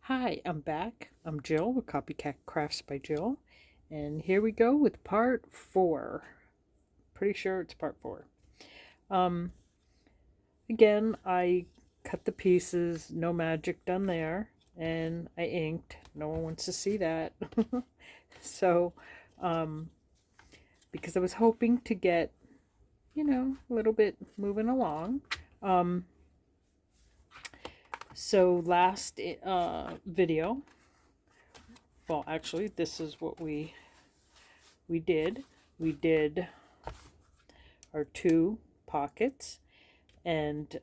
Hi, I'm back. I'm Jill with Copycat Crafts by Jill. And here we go with part 4. Pretty sure it's part 4. Um, Again, I cut the pieces, no magic done there. And I inked. No one wants to see that. So, um, because I was hoping to get, a little bit moving along. Um, so last video, well, actually, this is what we did. We did our 2 pockets and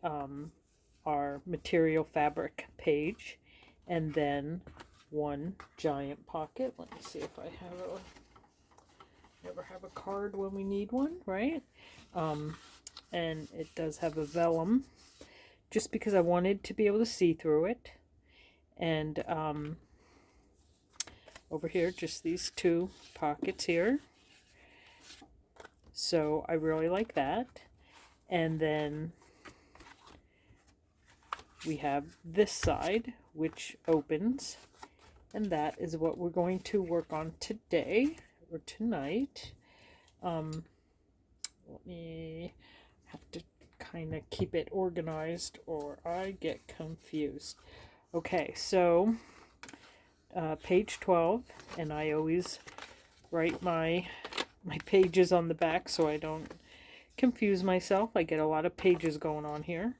our material fabric page, and then 1 giant pocket. Let me see if I have never have a card when we need one, right? And it does have a vellum, just because I wanted to be able to see through it. And over here, just these 2 pockets here. So I really like that. And then we have this side, which opens, and that is what we're going to work on today or tonight. Let me have to kind of keep it organized or I get confused. Okay, so page 12, and I always write my pages on the back so I don't confuse myself. I get a lot of pages going on here.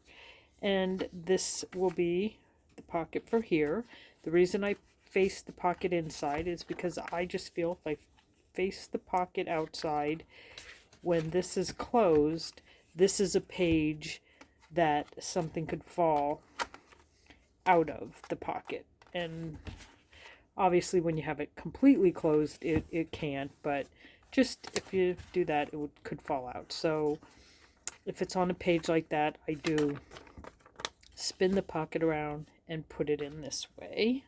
And this will be the pocket for here. The reason I face the pocket inside is because I just feel if I face the pocket outside, when this is closed, this is a page that something could fall out of the pocket. And obviously when you have it completely closed, it can't, but just if you do that, it could fall out. So if it's on a page like that, I do spin the pocket around and put it in this way.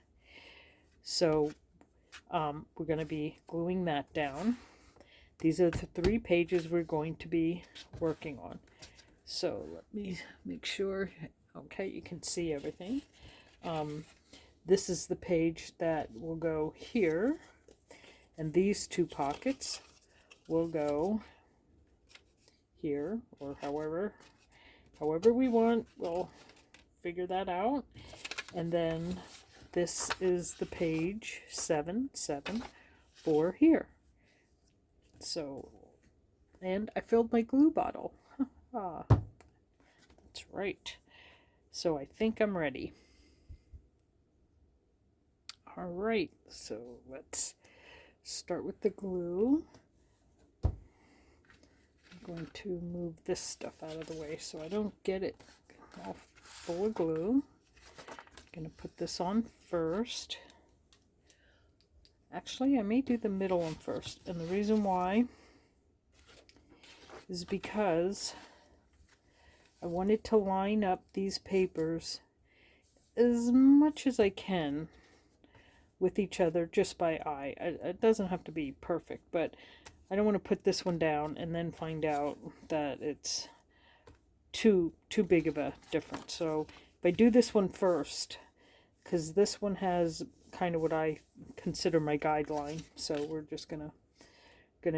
So we're going to be gluing that down. These are the 3 pages we're going to be working on. So let me make sure, okay, you can see everything. This is the page that will go here, and these 2 pockets will go here, or however we want. We'll figure that out. And then this is the page 7 for here. So, and I filled my glue bottle. That's right. So I think I'm ready. All right, so let's start with the glue. I'm going to move this stuff out of the way so I don't get it all full of glue. I'm going to put this on first. Actually, I may do the middle one first, and the reason why is because I wanted to line up these papers as much as I can with each other just by eye. It doesn't have to be perfect, but I don't want to put this one down and then find out that it's too big of a difference. So if I do this one first, because this one has kind of what I consider my guideline, so we're just gonna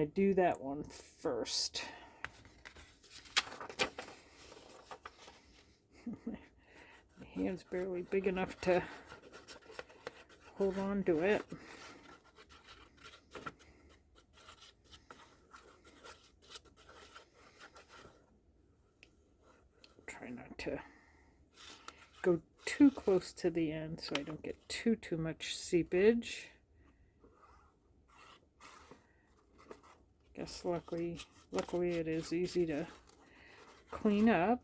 do that one first. My hand's barely big enough to hold on to it. Try not to go too close to the end so I don't get too much seepage. Guess luckily it is easy to clean up.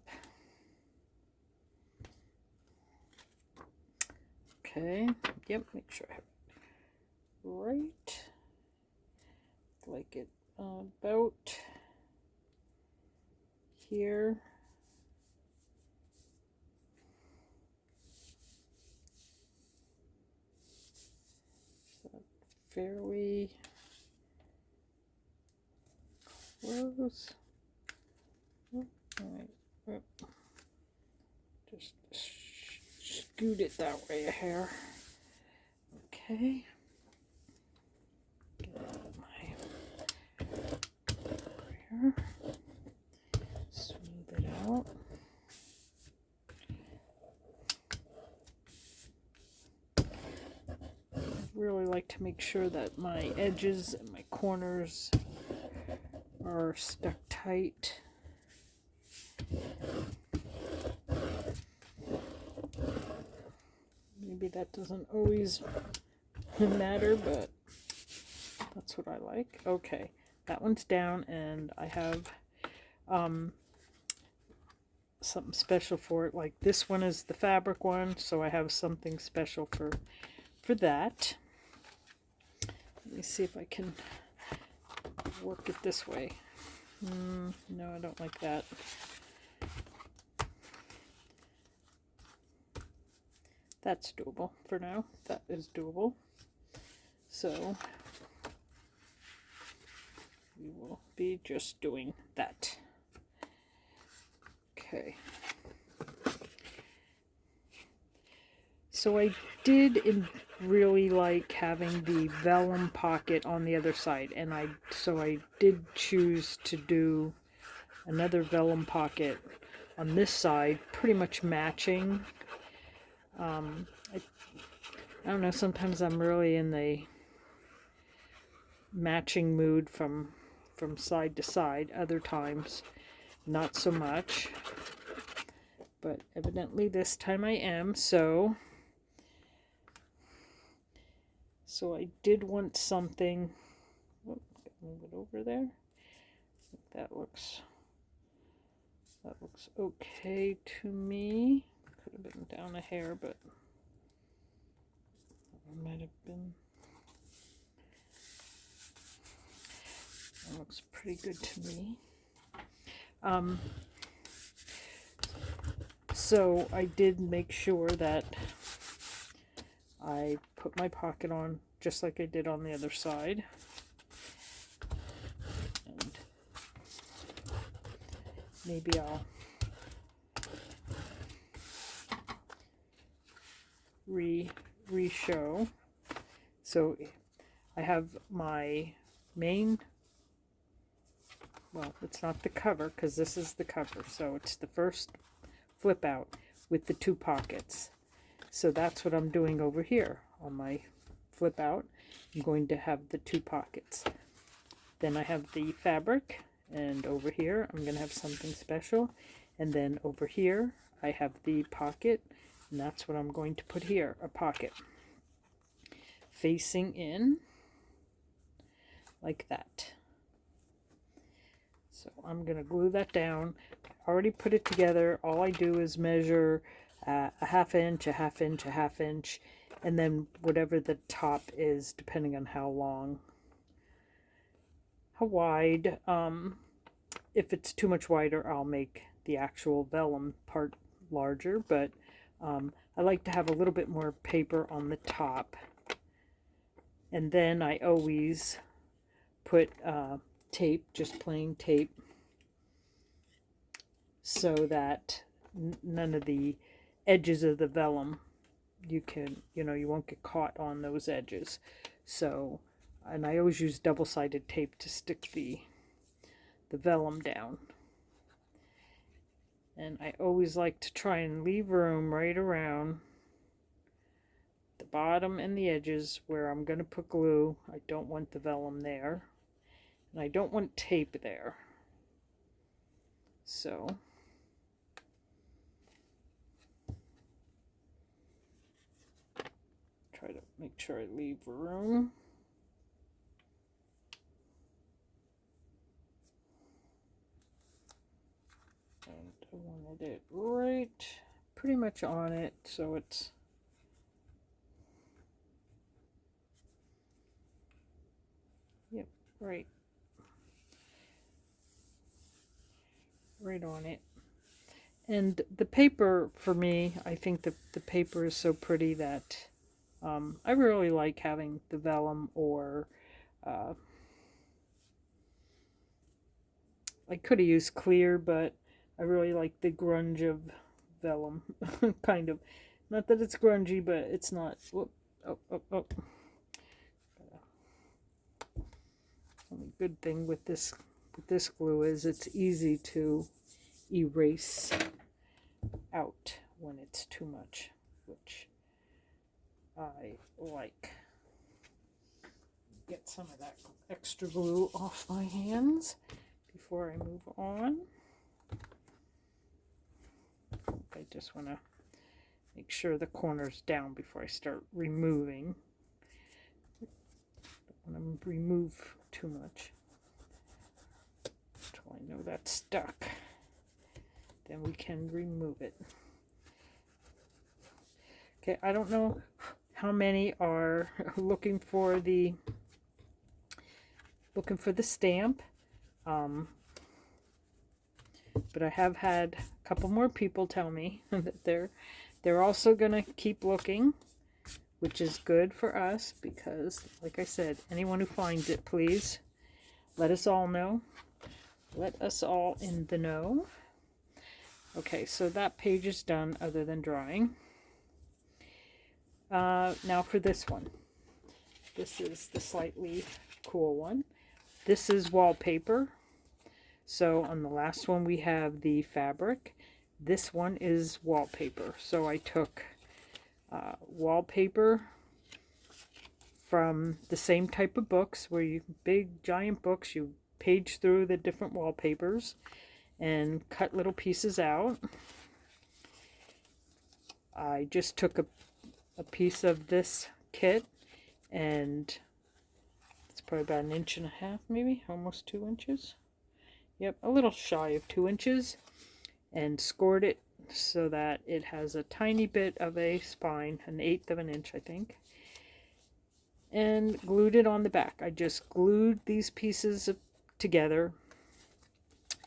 Okay, yep, make sure I have it right. Like it about here. Fairly close. All right, just scoot it that way a hair. Okay. Get out of my brayer. Smooth it out. I really like to make sure that my edges and my corners are stuck tight. Maybe that doesn't always matter, but that's what I like. Okay, that one's down, and I have something special for it. Like this one is the fabric one, so I have something special for that. Let me see if I can work it this way. No, I don't like that. That's doable for now. That is doable. So we will be just doing that. Okay. So I did really like having the vellum pocket on the other side, and I did choose to do another vellum pocket on this side, pretty much matching. I don't know, sometimes I'm really in the matching mood from side to side. Other times, not so much. But evidently this time I am, so I did want something. Oh, move it over there. That looks okay to me. Could have been down a hair, but it might have been. That looks pretty good to me. So I did make sure that I put my pocket on just like I did on the other side. And maybe I'll re-show. So I have my main, well, it's not the cover because this is the cover, so it's the first flip out with the two pockets. So that's what I'm doing over here on my flip out. I'm going to have the two pockets. Then I have the fabric, and over here I'm going to have something special, and then over here I have the pocket, and that's what I'm going to put here, a pocket facing in like that. So I'm going to glue that down. I already put it together. All I do is measure a half inch, a half inch, a half inch, and then whatever the top is, depending on how long, how wide. If it's too much wider, I'll make the actual vellum part larger, but I like to have a little bit more paper on the top. And then I always put tape, just plain tape, so that none of the edges of the vellum, you won't get caught on those edges. So, and I always use double-sided tape to stick the vellum down. And I always like to try and leave room right around the bottom and the edges where I'm going to put glue. I don't want the vellum there, and I don't want tape there. So try to make sure I leave room. And I wanted it right pretty much on it, so it's right on it. And the paper, for me, I think the paper is so pretty that I really like having the vellum, or I could have used clear, but I really like the grunge of vellum. Kind of. Not that it's grungy, but it's not. Whoop, Oh. Only good thing with this glue is it's easy to erase out when it's too much, which I like. Get some of that extra glue off my hands before I move on. I just want to make sure the corner's down before I start removing. Don't want to remove too much until I know that's stuck. Then we can remove it. Okay, I don't know how many are looking for the stamp, but I have had a couple more people tell me that they're also gonna keep looking, which is good for us because, like I said, anyone who finds it, please let us all know. Let us all in the know. Okay, so that page is done other than drawing. Now for this one. This is the slightly cool one. This is wallpaper. So on the last one we have the fabric. This one is wallpaper. So I took wallpaper from the same type of books where you, big giant books, you page through the different wallpapers and cut little pieces out. I just took a piece of this kit, and it's probably about 1.5 inches, maybe almost 2 inches. Yep, a little shy of 2 inches, and scored it so that it has a tiny bit of a spine, 1/8 of an inch, I think, and glued it on the back. I just glued these pieces together,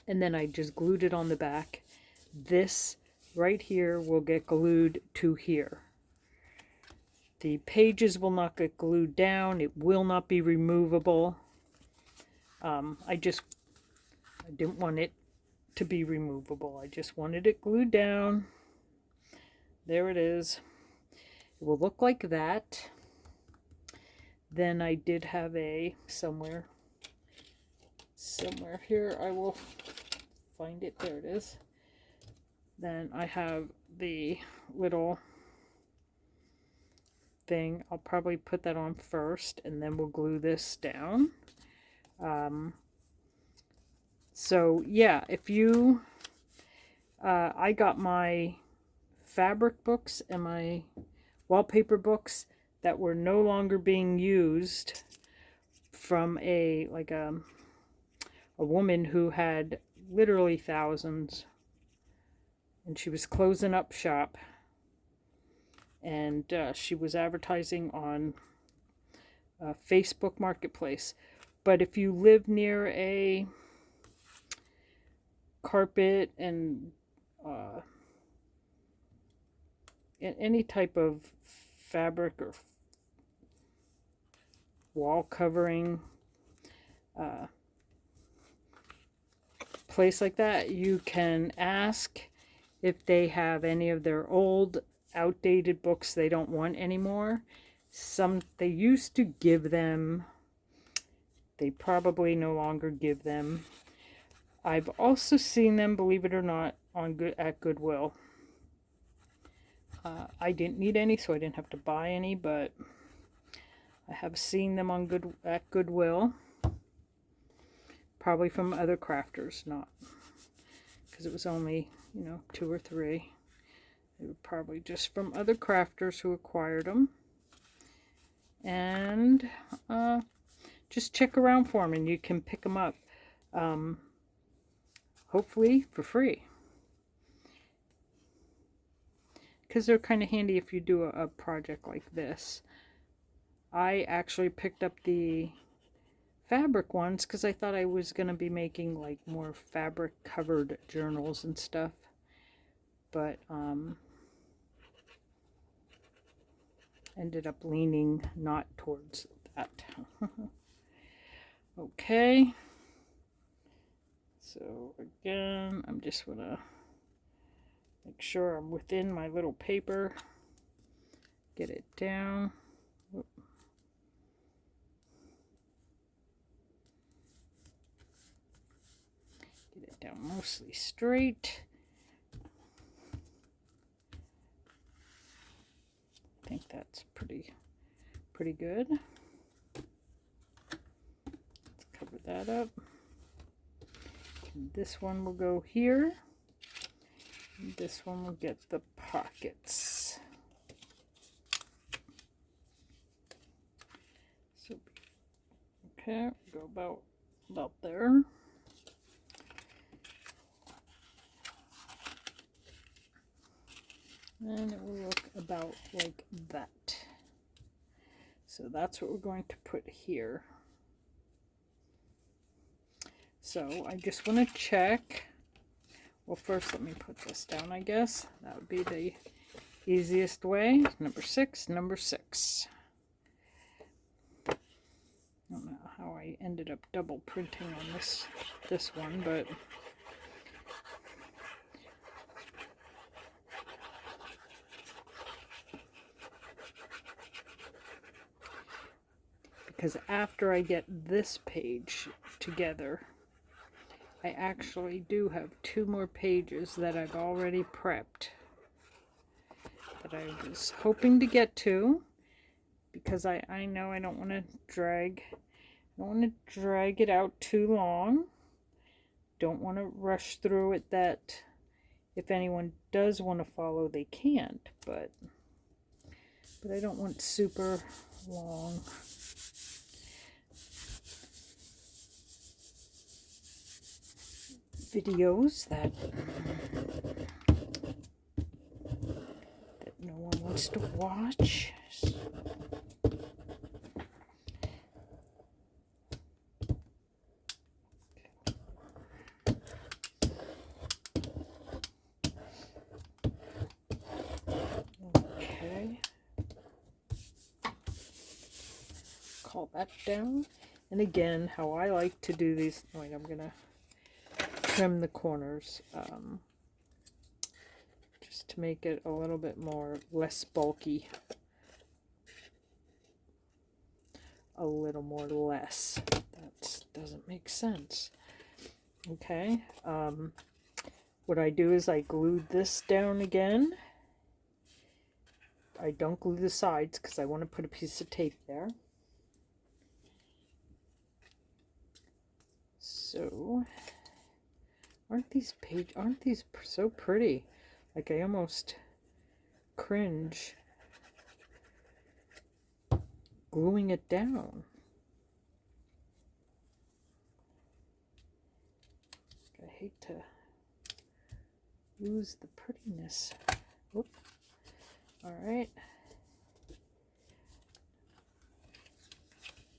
and then I just glued it on the back. This right here will get glued to here. The pages will not get glued down. It will not be removable. I didn't want it to be removable. I just wanted it glued down. There it is. It will look like that. Then I did have somewhere here, I will find it. There it is. Then I have the little thing. I'll probably put that on first, and then we'll glue this down. So yeah, if you I got my fabric books and my wallpaper books that were no longer being used from a woman who had literally thousands, and she was closing up shop, and she was advertising on Facebook Marketplace. But if you live near a carpet and any type of fabric or wall covering place like that, you can ask if they have any of their old outdated books they don't want anymore. Some they used to give them, they probably no longer give them. I've also seen them, believe it or not, at Goodwill. I didn't need any, so I didn't have to buy any, but I have seen them at Goodwill. Probably from other crafters, not because it was only, 2 or 3. They were probably just from other crafters who acquired them. And just check around for them, and you can pick them up, hopefully for free, because they're kind of handy if you do a project like this. I actually picked up the fabric ones because I thought I was going to be making like more fabric covered journals and stuff, but ended up leaning not towards that. Okay, so again, I'm just gonna make sure I'm within my little paper, get it down. down mostly straight. I think that's pretty good. Let's cover that up. And this one will go here. And this one will get the pockets. So, okay, go about there. And it will look about like that. So that's what we're going to put here. So I just want to check. Well, first let me put this down, I guess. That would be the easiest way. Number 6, number 6. I don't know how I ended up double printing on this one, but because after I get this page together, I actually do have 2 more pages that I've already prepped that I was hoping to get to, because I know I don't want to drag it out too long. Don't want to rush through it, that if anyone does want to follow, they can't, but I don't want super long videos that no one wants to watch. Okay. Call that down. And again, how I like to do these, wait, I'm gonna trim the corners just to make it a little bit less bulky, a little more less. That doesn't make sense. Okay, what I do is I glued this down again. I don't glue the sides because I want to put a piece of tape there. So aren't these so pretty? Like, I almost cringe gluing it down. I hate to lose the prettiness. Whoop. All right.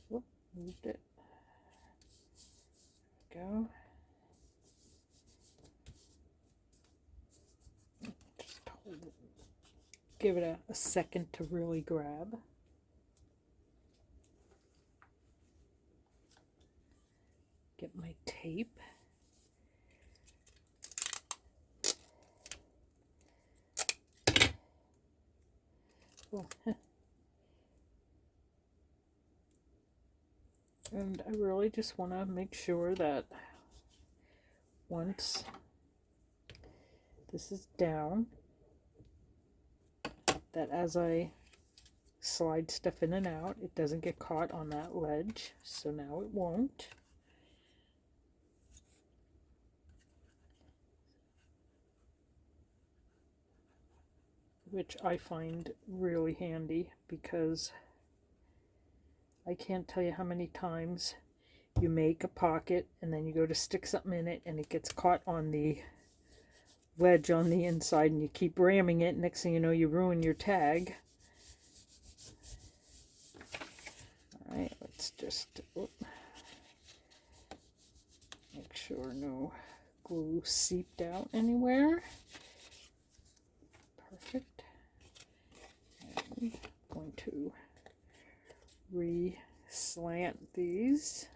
Whoop, moved it. There we go. Give it a second to really grab. Get my tape. Oh. And I really just want to make sure that once this is down, that as I slide stuff in and out, it doesn't get caught on that ledge. So now it won't. Which I find really handy, because I can't tell you how many times you make a pocket and then you go to stick something in it and it gets caught on the wedge on the inside and you keep ramming it. Next thing you know, you ruin your tag. Alright, let's just make sure no glue seeped out anywhere. Perfect. And I'm going to re-slant these.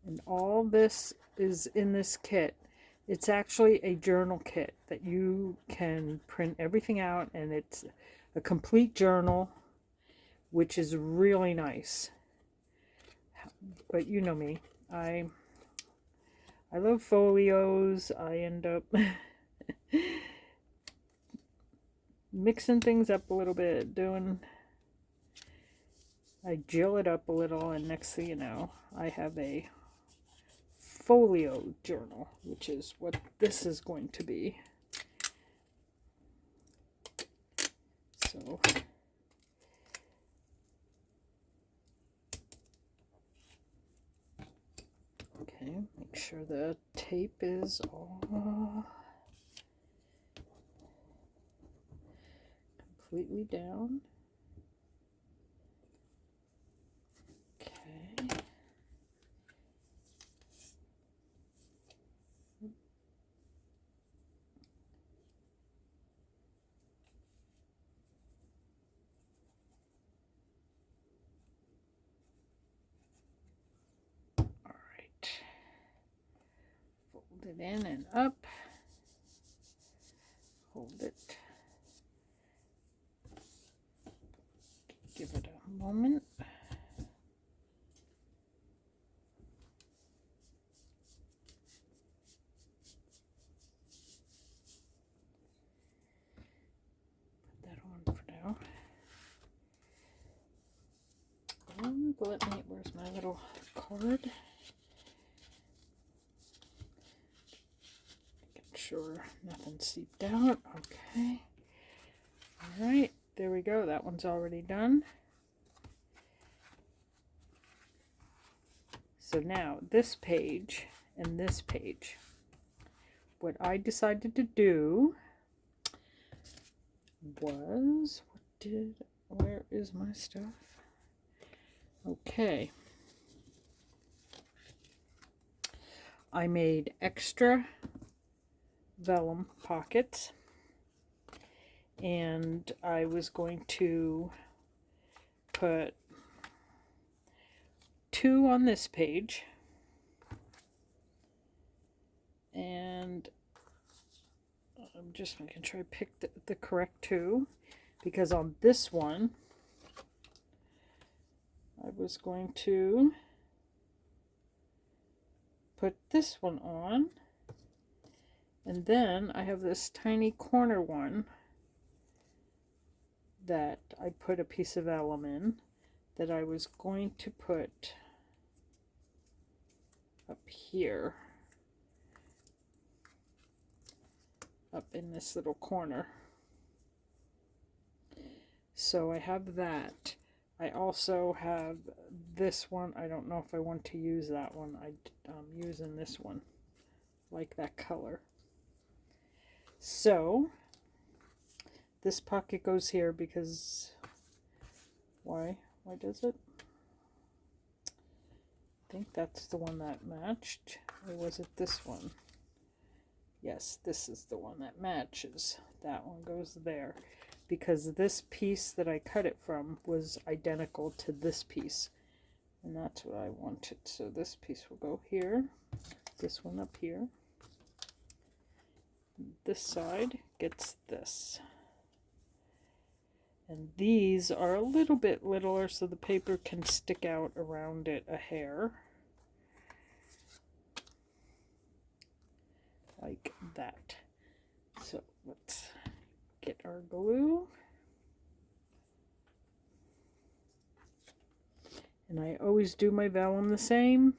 And all this is in this kit. It's actually a journal kit that you can print everything out, and it's a complete journal, which is really nice. But you know me, I love folios. I end up mixing things up a little bit, I jill it up a little, and next thing you know, I have a folio journal, which is what this is going to be. So okay, make sure the tape is all completely down. Okay. All right. Fold it in and up. Hold it. Give it a moment. Put that on for now. And where's my little card? Get sure nothing seeped out. Okay. All right, there we go. That one's already done. So now this page and this page. What I decided to do was, where is my stuff? Okay. I made extra vellum pockets, and I was going to put 2 on this page, and I'm just making sure I picked the correct 2, because on this one I was going to put this one on, and then I have this tiny corner one that I put a piece of vellum in that I was going to put up here, up in this little corner. So I have that. I also have this one. I don't know if I want to use that one. I'm using this one, like that color. So this pocket goes here because why does it? I think that's the one that matched, or was it this one? Yes, this is the one that matches. That one goes there because this piece that I cut it from was identical to this piece, and that's what I wanted. So this piece will go here, this one up here. This side gets this. And these are a little bit littler so the paper can stick out around it a hair. Like that. So let's get our glue. And I always do my vellum the same.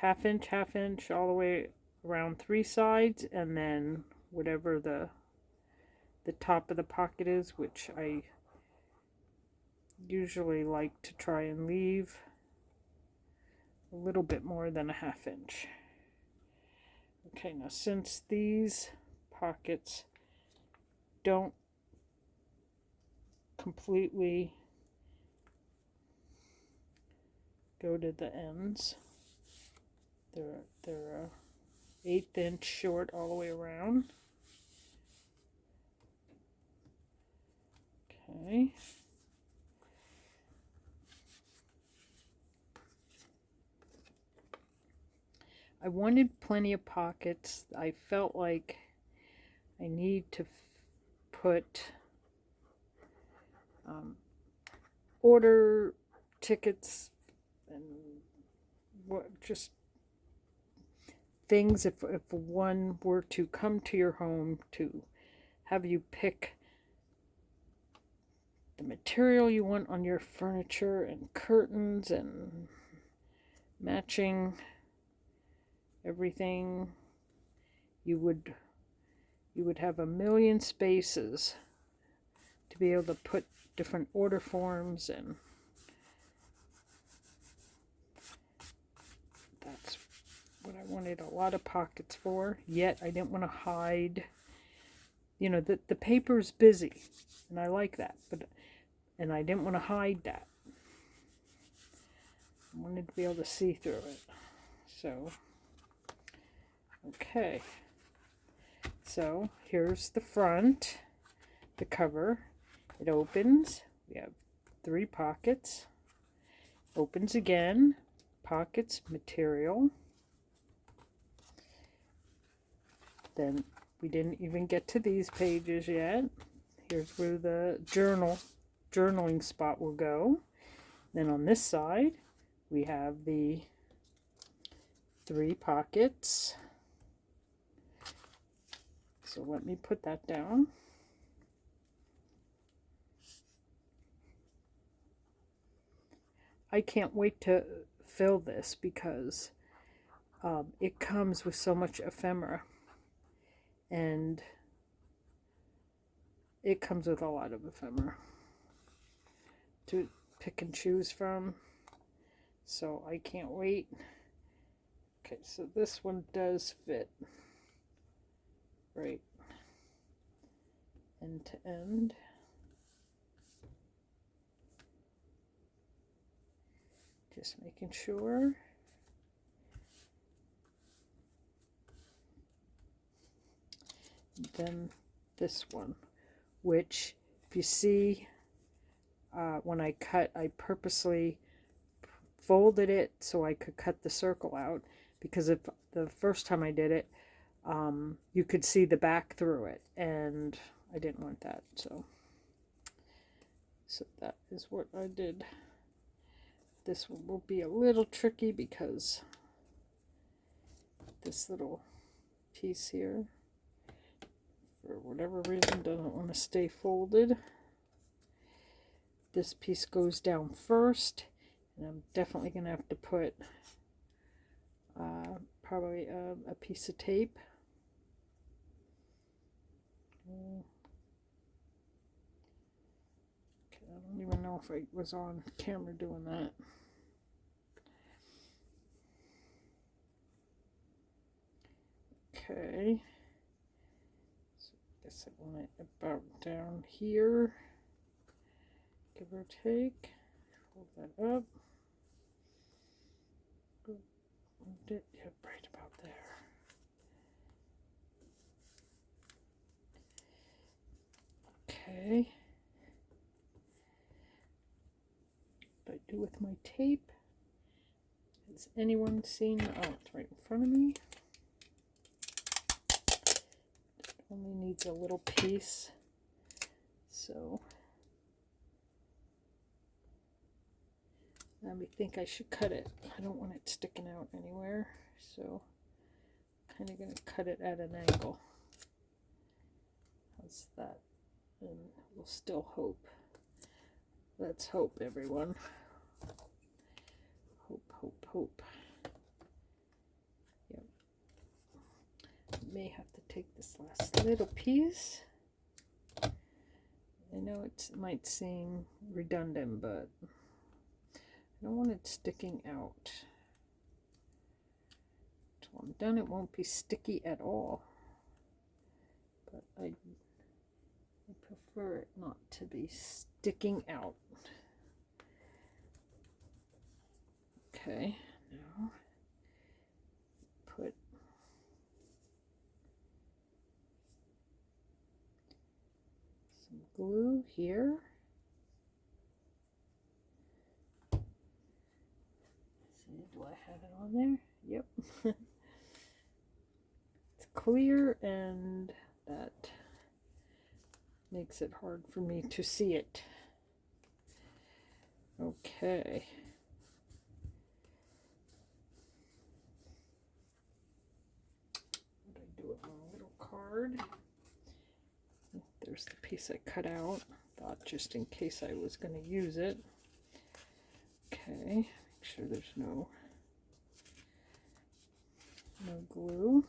Half inch all the way around 3 sides, and then whatever the top of the pocket is, which I usually like to try and leave a little bit more than a ½ inch. Okay, now since these pockets don't completely go to the ends, they're a 1/8 inch short all the way around. Okay. I wanted plenty of pockets. I felt like I need to put order tickets and what just things if one were to come to your home to have you pick the material you want on your furniture and curtains and matching everything. You would have a million spaces to be able to put different order forms, and that's what I wanted a lot of pockets for. Yet I didn't want to hide, you know, the paper's busy and I like that, and I didn't want to hide that. I wanted to be able to see through it. So okay, so here's the front, the cover. It opens. We have 3 pockets. Opens again. Pockets, material. Then we didn't even get to these pages yet. Here's where the journaling spot will go. Then on this side, we have the 3 pockets. So let me put that down. I can't wait to fill this because it comes with so much ephemera, and it comes with a lot of ephemera to pick and choose from, so I can't wait. Okay, so this one does fit right end to end. Just making sure. Then this one, which if you see when I cut, I purposely folded it so I could cut the circle out, because if the first time I did it, you could see the back through it, and I didn't want that. So that is what I did. This one will be a little tricky because this little piece here, for whatever reason, doesn't want to stay folded. This piece goes down first, and I'm definitely going to have to put probably a piece of tape. Okay, I don't even know if I was on camera doing that. Okay, so I guess I want it about down here, give or take. Hold that up. Yep, right about there. Okay. What do I do with my tape? Has anyone seen? Oh, it's right in front of me. It only needs a little piece, so I think I should cut it. I don't want it sticking out anywhere, so I'm kind of going to cut it at an angle. How's that? And we'll still hope. Let's hope, everyone. Hope, hope, hope. Yep. May have to take this last little piece. I know it might seem redundant, but I don't want it sticking out. Until I'm done, it won't be sticky at all. But I prefer it not to be sticking out. Okay, now put some glue here. See, do I have it on there? Yep. clear, and that makes it hard for me to see it. Okay. What did I do with my little card? There's the piece I cut out. Thought just in case I was going to use it. Okay, make sure there's no glue.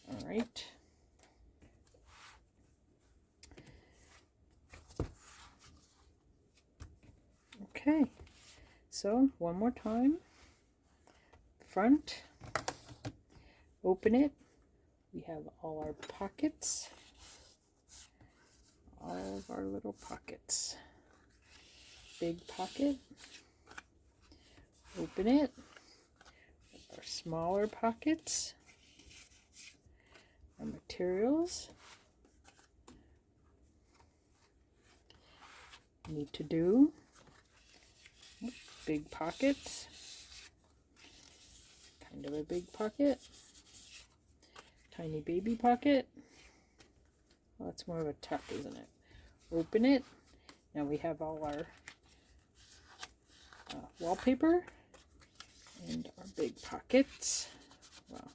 All right. Okay, so one more time. Front, open it. We have all our pockets. All of our little pockets. Big pocket. Open it. Our smaller pockets. Our materials. Need to do. Big pockets. Kind of a big pocket. Tiny baby pocket. Well, that's more of a tuck, isn't it? Open it. Now we have all our wallpaper and our big pockets. Well,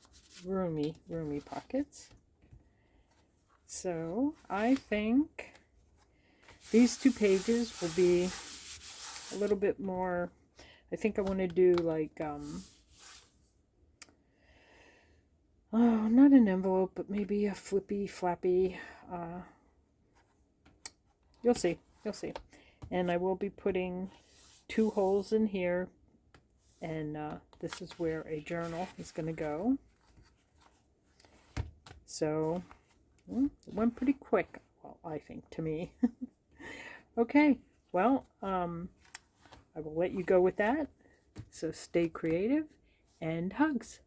roomy pockets. So I think these 2 pages will be a little bit more. I think I want to do like oh, not an envelope, but maybe a flippy flappy. You'll see. And I will be putting 2 holes in here, and this is where a journal is going to go. So it went pretty quick, well, I think, to me. Okay, well, I will let you go with that. So stay creative, and hugs.